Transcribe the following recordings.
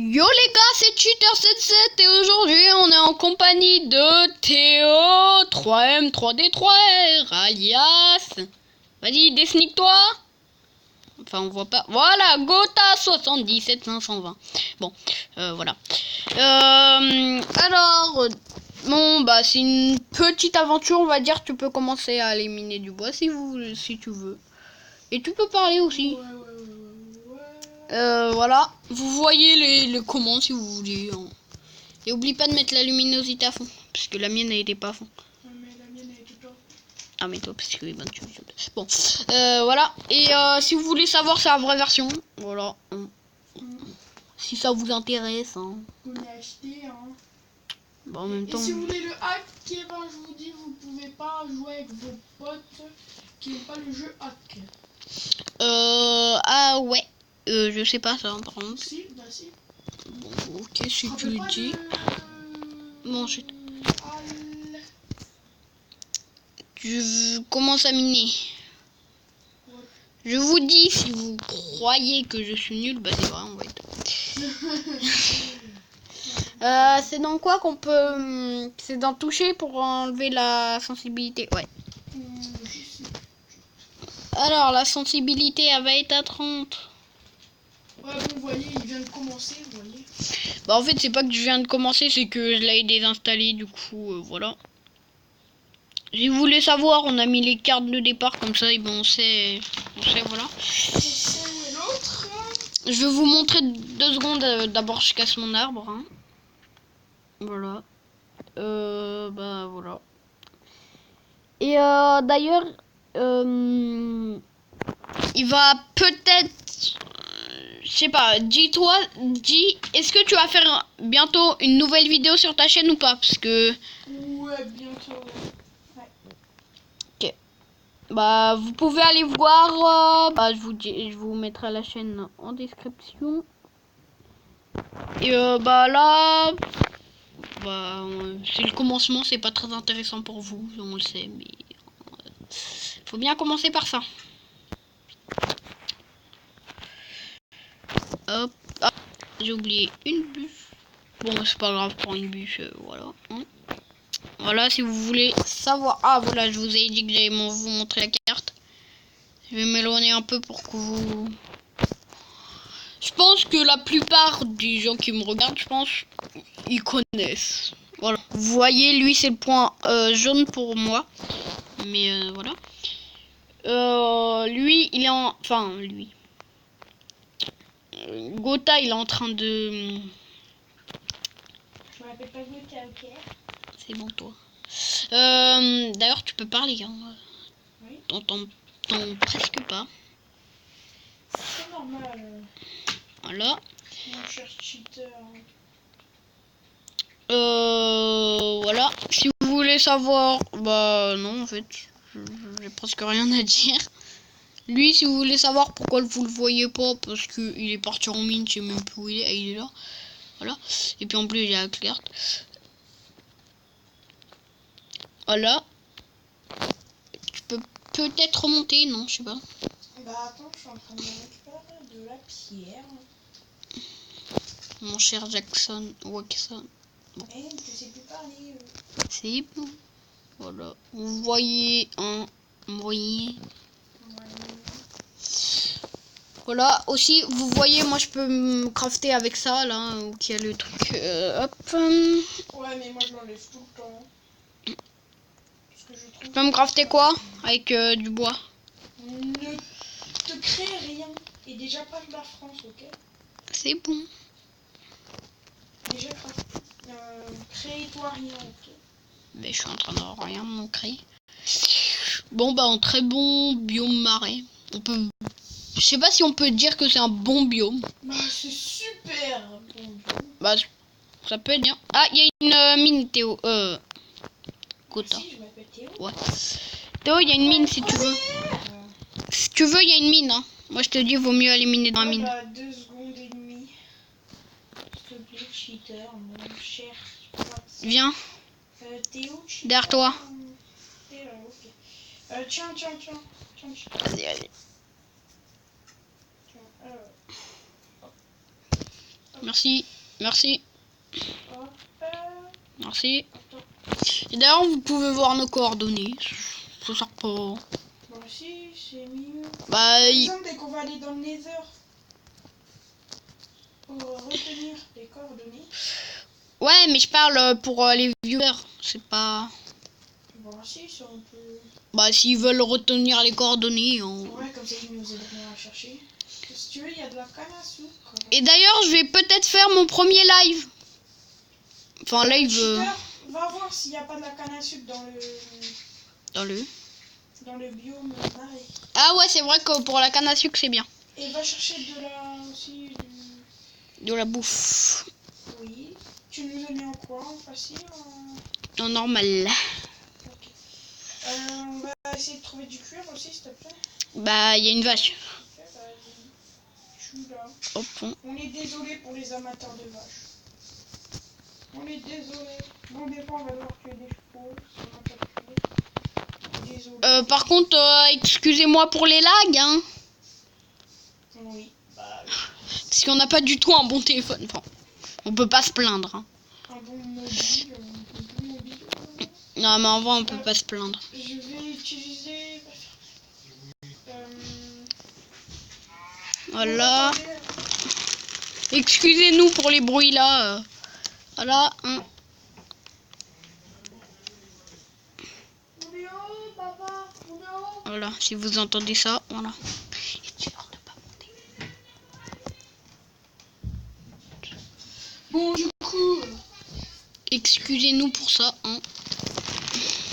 Yo les gars, c'est Cheater77 et aujourd'hui on est en compagnie de Théo 3M 3D3R alias. Vas-y, dessnique-toi. Enfin, on voit pas. Voilà, Gotha 77 520. Bon, voilà. Alors, bon, bah, c'est une petite aventure, on va dire. Tu peux commencer à éliminer du bois si tu veux. Et tu peux parler aussi. Voilà, vous voyez les commandes si vous voulez. Hein. Et oublie pas de mettre la luminosité à fond, parce que la mienne elle était pas à fond. Mais la mienne elle est tout le temps. Ah mais toi parce que ben, bon, voilà. Et si vous voulez savoir c'est la vraie version, voilà. Si ça vous intéresse. Hein. Vous l'achetez. Hein. Bon, en même temps. Et si vous voulez le hack, eh ben, je vous dis, vous pouvez pas jouer avec vos potes qui n'aiment pas le jeu hack. Ah ouais. Je sais pas ça par contre. Si, bah si. Bon, ok, si tu le dis. Bon, je commence à miner. Ouais. Je vous dis, si vous croyez que je suis nul, bah c'est vrai, on va être. C'est dans quoi qu'on peut. C'est dans toucher pour enlever la sensibilité. Ouais. Alors, la sensibilité, elle va être à 30. Ouais, vous voyez, il vient de commencer, vous voyez. Bah, en fait, c'est pas que je viens de commencer, c'est que je l'ai désinstallé, du coup, voilà. Si vous voulez savoir, on a mis les cartes de départ comme ça, et ben on sait, voilà. C'est l'autre. Je vais vous montrer 2 secondes. D'abord, je casse mon arbre. Hein. Voilà. Bah voilà. Et d'ailleurs, il va peut-être, je sais pas. Dis, est-ce que tu vas faire bientôt une nouvelle vidéo sur ta chaîne ou pas? Parce que. Ouais, bientôt. Ouais. Ok. Bah, vous pouvez aller voir. Bah, je vous mettrai la chaîne en description. Et bah là, bah, c'est le commencement, c'est pas très intéressant pour vous, on le sait, mais faut bien commencer par ça. Hop, ah, j'ai oublié une bûche. Bon, c'est pas grave pour une bûche, voilà. Hein. Voilà, si vous voulez savoir. Ah, voilà, je vous ai dit que j'allais vous montrer la carte. Je vais m'éloigner un peu pour que vous. Je pense que la plupart des gens qui me regardent, je pense, ils connaissent. Voilà. Vous voyez, lui, c'est le point jaune pour moi. Mais voilà. Lui, il est en... Enfin, lui. Gotha, il est en train de... Je m'appelle pas Gotha, ok. C'est bon, toi. D'ailleurs, tu peux parler. Hein. Oui. T'entends presque pas. C'est normal. Voilà. Mon cher cheater. Voilà. Si vous voulez savoir... Bah non, en fait. J'ai presque rien à dire. Lui, si vous voulez savoir pourquoi vous le voyez pas, parce qu'il est parti en mine, je sais même plus où il est. Il est là. Voilà. Et puis en plus, il y a la carte. Voilà. Tu peux peut-être remonter, non, je sais pas. Bah attends, je suis en train de récupérer de la pierre. Mon cher Jackson Watson. Bon. Eh, je sais plus parler. C'est bon. Voilà. Vous voyez un. Vous voyez. Voilà. Aussi, vous voyez, moi je peux me crafter avec ça, là, où il y a le truc. Hop. Ouais, mais moi je l'enlève tout le temps. Parce que je trouve. Tu peux me crafter quoi? Avec du bois. Ne te crée rien. Et déjà pas de la France, ok? C'est bon. Déjà crée-toi rien, ok? Mais je suis en train de rien me créer. Bon, bah, un très bon biome marais. On peut. Je sais pas si on peut dire que c'est un bon biome. Bah, c'est super bon. Bah, ça peut être bien. Ah, il y a une mine, Théo. Gotha. Si, je m'appelle Théo. Ouais. Théo, il y a une mine si tu veux. Si tu veux, il y a une mine. Hein. Moi, je te dis, vaut mieux aller miner dans la mine. Bah, 2 secondes et demie. S'il te plaît, cheater, mon cher. Viens. Théo, cheater. Derrière toi. Ok. Tiens. Vas-y, vas-y. Merci. Merci. Hop, Merci. attends. Et d'ailleurs, vous pouvez voir nos coordonnées. Ça sert pas. Bon, si, c'est mieux. Bah, Par exemple, dès qu'on va aller dans le Nether pour retenir les coordonnées. ouais, mais je parle pour les viewers. C'est pas. Bon, si, ça on peut. Bah, s'ils veulent retenir les coordonnées. Ouais, comme ça, ils nous aideront à chercher. Si tu veux, il y a de la canne à sucre. Et d'ailleurs, je vais peut-être faire mon premier live. Enfin, live. Cheater, va voir s'il n'y a pas de la canne à sucre Dans le. dans le biome marais. Ah ouais, c'est vrai que pour la canne à sucre, c'est bien. Et va chercher de la aussi De la bouffe. Oui. Tu nous as mis en quoi? En facile? En normal. Ok. On va essayer de trouver du cuir aussi, s'il te plaît. Bah, il y a une vache. Ok, vas-y. Je suis là. Hop, bon. On est désolé pour les amateurs de vaches. On est désolé. Bon, des fois, on va devoir tuer des chevaux. Si on n'a pas de cuir. Désolé. Par contre, excusez-moi pour les lags, hein. Oui. Bah, Parce qu'on n'a pas du tout un bon téléphone. Enfin, on peut pas se plaindre. Hein. un bon mobile. Un bon mobile. Non, mais en vrai, on peut pas se plaindre. Je vais utiliser. Voilà. Excusez-nous pour les bruits là. Voilà. Hein. On est en haut, papa. On est en haut. Voilà, si vous entendez ça, voilà. Et tu peur de pas monter. Bon, du coup. Excusez-nous pour ça. Hein.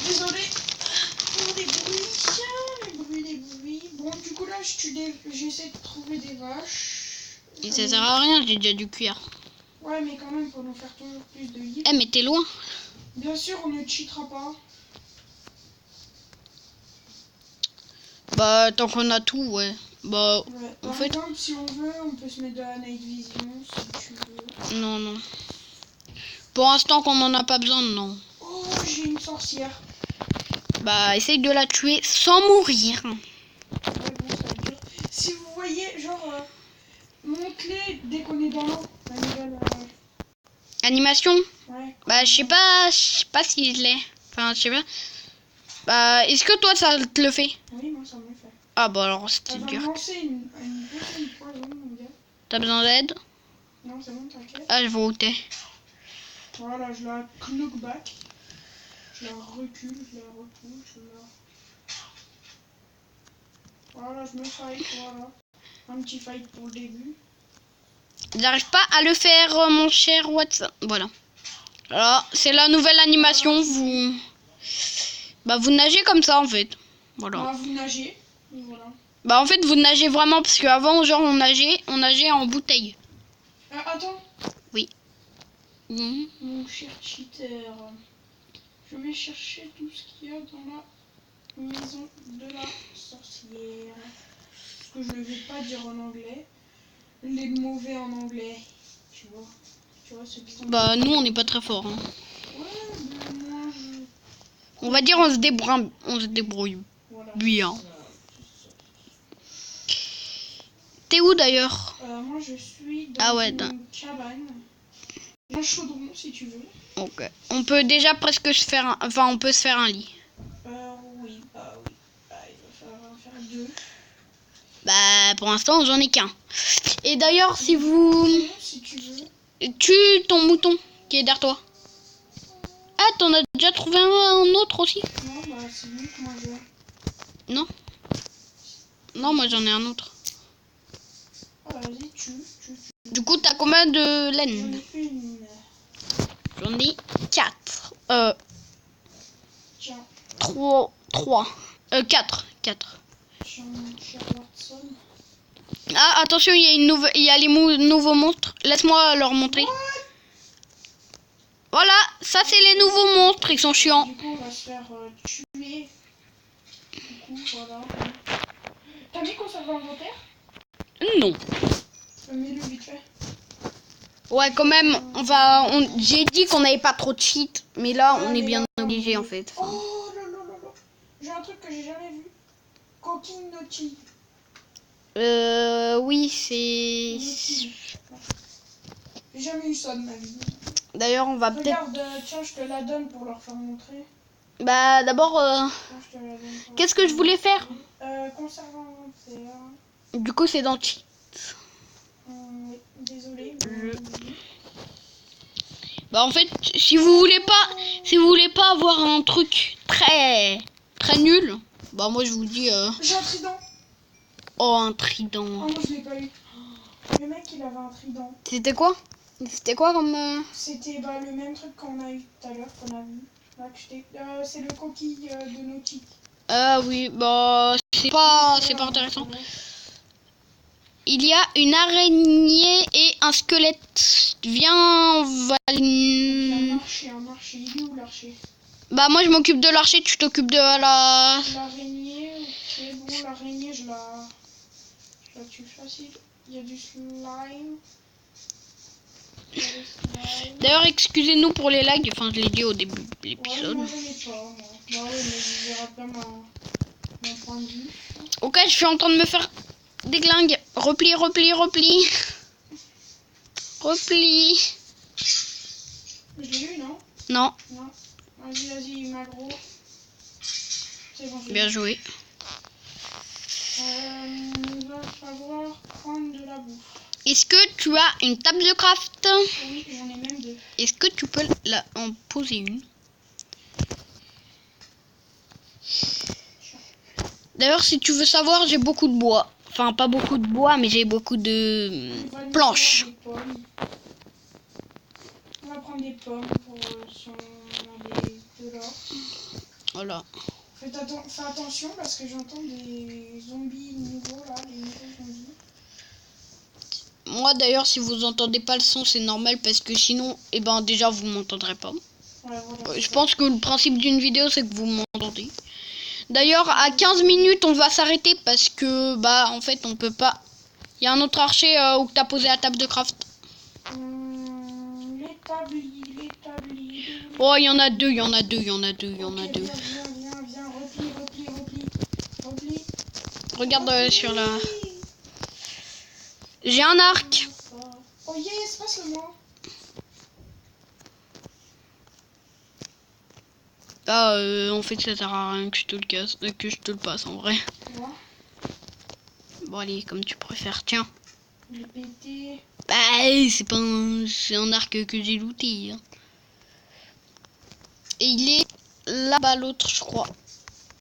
Désolé pour les bruits. Les bruits. Bon, du coup, là, j'essaie de trouver des vaches. Et ça sert à rien, j'ai déjà du cuir. Ouais, mais quand même, pour nous faire toujours plus de livres. Eh, mais t'es loin. Bien sûr, on ne cheatera pas. Bah, tant qu'on a tout, ouais. Bah, Ouais. en Par fait, exemple, si on veut, on peut se mettre de la night vision, si tu veux. non, non. Pour l'instant qu'on en a pas besoin, non. Oh, j'ai une sorcière. Bah, essaye de la tuer sans mourir. Ouais, bon, ça va être dur. Si vous voyez, genre, monte-les dès qu'on est dans l'eau. La nouvelle, Animation? ouais. Bah, je sais pas si je l'ai. Enfin, je sais pas. Bah, est-ce que toi, ça te le fait? Oui, moi, ça me le fait. Ah, bah, alors, Ça c'était va dur. me lancer une deuxième poison, mon gars. T'as besoin d'aide? Non, c'est bon, t'inquiète. Ah, je vois où t'es. Voilà, je la knock back. Je la recule, je la repousse, je la... Voilà, je me fight, voilà. Un petit fight pour le début. J'arrive pas à le faire, mon cher Watson. Voilà. Alors, c'est la nouvelle animation. Vous... Bah, vous nagez comme ça, en fait. Voilà. Bah, vous nagez, voilà. Bah, en fait, vous nagez vraiment, parce qu'avant, genre, on nageait en bouteille. Attends, Mhm. mon cher cheater. Je vais chercher tout ce qu'il y a dans la maison de la sorcière. Parce que je ne vais pas dire en anglais. Les mauvais en anglais. Tu vois ceux qui sont... Bah, nous, on n'est pas très fort. Hein. Ouais, mais moi, On va dire, on se débrouille voilà. bien. T'es où, d'ailleurs? Moi, je suis dans Ah ouais, une cabane. Un chaudron, si tu veux. Ok. On peut déjà presque se faire un... Enfin, on peut se faire un lit. Oui. Bah, il va falloir faire deux. Bah, pour l'instant, j'en ai qu'un. Et d'ailleurs, si vous... Si tu veux. Tue ton mouton qui est derrière toi. Ah, t'en as déjà trouvé un autre aussi? Non, bah, c'est lui que moi je... Non. Non, moi j'en ai un autre. Ah, vas-y, tue. Du coup, t'as combien de J'en laine? ai une. J'en ai 4. Tiens, 3. 4. tiens, mon cher Watson. Ah, attention, il y a les nouveaux monstres. Laisse-moi leur montrer. Voilà, ça c'est les nouveaux monstres, ils sont chiants. Du coup, on va se faire tuer. Du coup, voilà. T'as mis conserver inventaire? Non. Mets-le vite fait. Ouais, quand même, j'ai dit qu'on n'avait pas trop de cheat, mais là, on est bien obligé en fait. Enfin, Oh là là là là. J'ai un truc que j'ai jamais vu. Coquine Naughty. oui, c'est... J'ai jamais eu ça de ma vie. D'ailleurs, on va peut-être... Regarde, tiens, je te la donne pour leur faire montrer. Bah, d'abord, Tiens, je te la donne pour qu'est-ce leur que je voulais faire? conservant inventaire. Du coup, c'est dans cheat. Oui, désolé. Bah, en fait, si vous voulez pas avoir un truc très nul, bah, moi, je vous dis... J'ai un trident. Oh, un trident. Oh, moi, je l'ai pas eu. Le mec, il avait un trident. C'était quoi? C'était quoi comme... C'était le même truc qu'on a eu tout à l'heure, qu'on a vu. Là, c'est le coquille de nautique. Ah oui, bah, c'est pas intéressant. Il y a une araignée et un squelette. Viens, on va... Un archer. Il est où l'archer? Bah, moi, je m'occupe de l'archer, tu t'occupes de la... L'araignée, ok. Bon, l'araignée, je la tue facile. Il y a du slime. D'ailleurs, excusez-nous pour les lags. Enfin, je l'ai dit au début de l'épisode. Ouais, moi, je l'ai pas, moi. Bah ouais, mais je verrai pas mon point de vue. Ok, je suis en train de me faire des glingues. Repli. Repli. Je l'ai eu, non? Non. Non. Vas-y, Magro. C'est bon, Bien joué. Il va falloir prendre de la bouffe. Est-ce que tu as une table de craft? Oui, j'en ai même 2. Est-ce que tu peux en poser une? D'ailleurs, si tu veux savoir, j'ai beaucoup de bois. Enfin, pas beaucoup de bois, mais j'ai beaucoup de planches. On va prendre des pommes pour si on a de l'or. Voilà. Fais attention parce que j'entends des zombies nouveaux là, des nouveaux zombies. Moi d'ailleurs, si vous entendez pas le son, c'est normal parce que sinon, déjà vous m'entendrez pas. Ouais, voilà, Je pense que le principe d'une vidéo, c'est que vous m'entendez. D'ailleurs, à 15 minutes, on va s'arrêter parce que, en fait, on peut pas. Il y a un autre archer où tu as posé la table de craft. L'établi. Oh, il y en a deux. Viens, repli. Regarde sur la... J'ai un arc. Oh yes, passe-le-moi. En fait, ça sert à rien que je te le casse, que je te le passe en vrai. Ouais. Bon, allez, comme tu préfères. Tiens. Il est pété. C'est pas c'est un arc que j'ai looté. Hein. Et il est là-bas, l'autre, je crois.